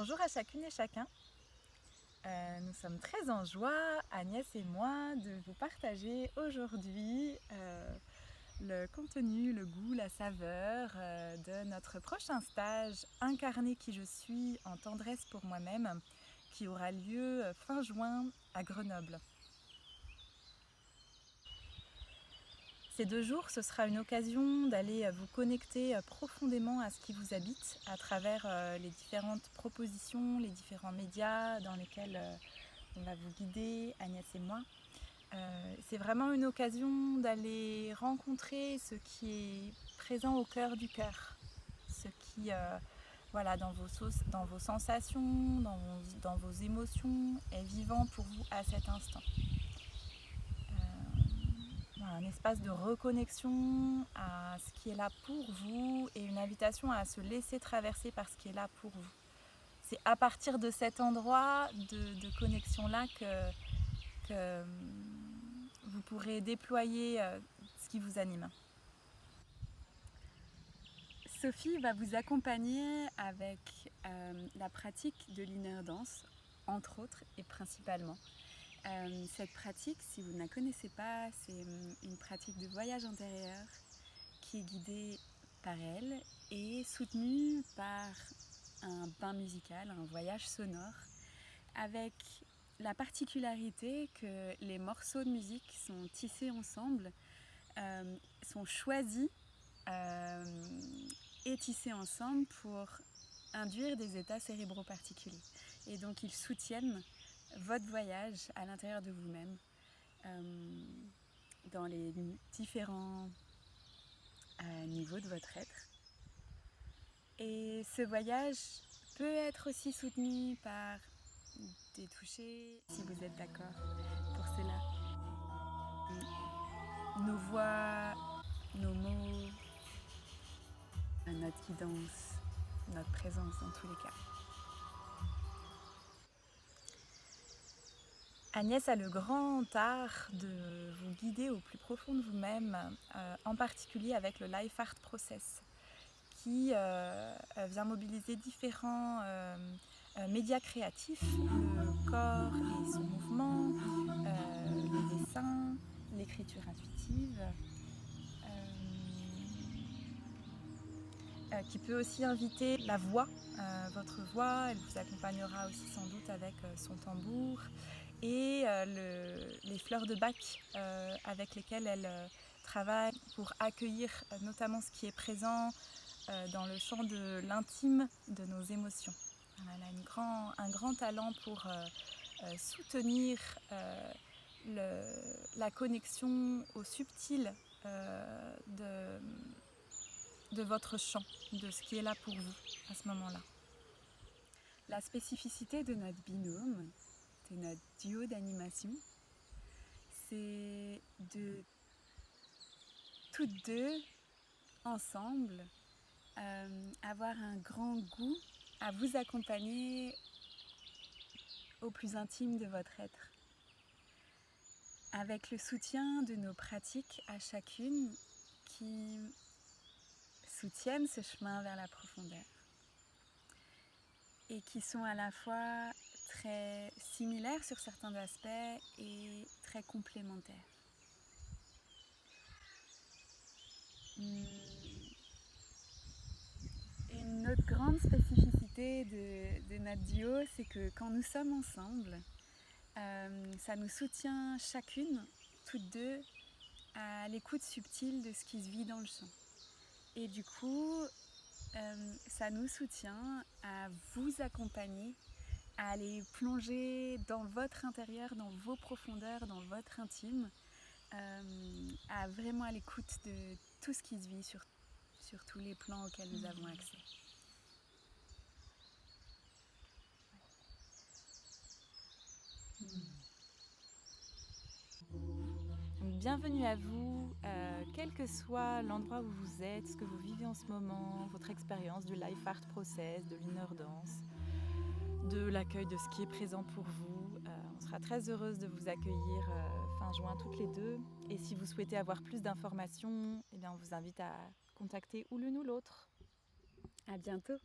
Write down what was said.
Bonjour à chacune et chacun. Nous sommes très en joie, Agnès et moi, de vous partager aujourd'hui le contenu, le goût, la saveur de notre prochain stage Incarner qui je suis en tendresse pour moi-même, qui aura lieu fin juin à Grenoble. Ces 2 jours, ce sera une occasion d'aller vous connecter profondément à ce qui vous habite à travers les différentes propositions, les différents médias dans lesquels on va vous guider, Agnès et moi. C'est vraiment une occasion d'aller rencontrer ce qui est présent au cœur du cœur, ce qui, voilà, dans vos sensations, dans vos émotions, est vivant pour vous à cet instant. Un espace de reconnexion à ce qui est là pour vous et une invitation à se laisser traverser par ce qui est là pour vous. C'est à partir de cet endroit de connexion-là que vous pourrez déployer ce qui vous anime. Sophie va vous accompagner avec la pratique de l'inner dance, entre autres et principalement. Cette pratique, si vous ne la connaissez pas, c'est une pratique de voyage intérieur qui est guidée par elle et soutenue par un bain musical, un voyage sonore, avec la particularité que les morceaux de musique sont tissés ensemble, sont choisis et tissés ensemble pour induire des états cérébraux particuliers. Et donc ils soutiennent votre voyage à l'intérieur de vous-même dans les différents niveaux de votre être. Et ce voyage peut être aussi soutenu par des touchés, si vous êtes d'accord pour cela. Nos voix, nos mots, notre guidance, notre présence dans tous les cas. Agnès a le grand art de vous guider au plus profond de vous-même, en particulier avec le Life Art Process, qui vient mobiliser différents médias créatifs, le corps et son mouvement, les dessins, l'écriture intuitive, qui peut aussi inviter la voix, votre voix. Elle vous accompagnera aussi sans doute avec son tambour et les fleurs de bac avec lesquelles elle travaille pour accueillir notamment ce qui est présent dans le champ de l'intime de nos émotions. Elle a un grand talent pour soutenir la connexion au subtil de votre champ, de ce qui est là pour vous à ce moment-là. La spécificité de notre binôme, de notre duo d'animation, c'est de toutes deux, ensemble, avoir un grand goût à vous accompagner au plus intime de votre être. Avec le soutien de nos pratiques à chacune qui soutiennent ce chemin vers la profondeur et qui sont à la fois très similaires sur certains aspects et très complémentaires. Une autre grande spécificité de notre duo, c'est que quand nous sommes ensemble, ça nous soutient chacune, toutes deux, à l'écoute subtile de ce qui se vit dans le champ. Et du coup, ça nous soutient à vous accompagner, à aller plonger dans votre intérieur, dans vos profondeurs, dans votre intime, à vraiment à l'écoute de tout ce qui se vit sur tous les plans auxquels nous avons accès. Bienvenue à vous, quel que soit l'endroit où vous êtes, ce que vous vivez en ce moment, votre expérience du Life Art Process, de l'inner dance, de l'accueil de ce qui est présent pour vous. On sera très heureuse de vous accueillir fin juin toutes les deux. Et si vous souhaitez avoir plus d'informations, eh bien on vous invite à contacter ou l'une ou l'autre. À bientôt.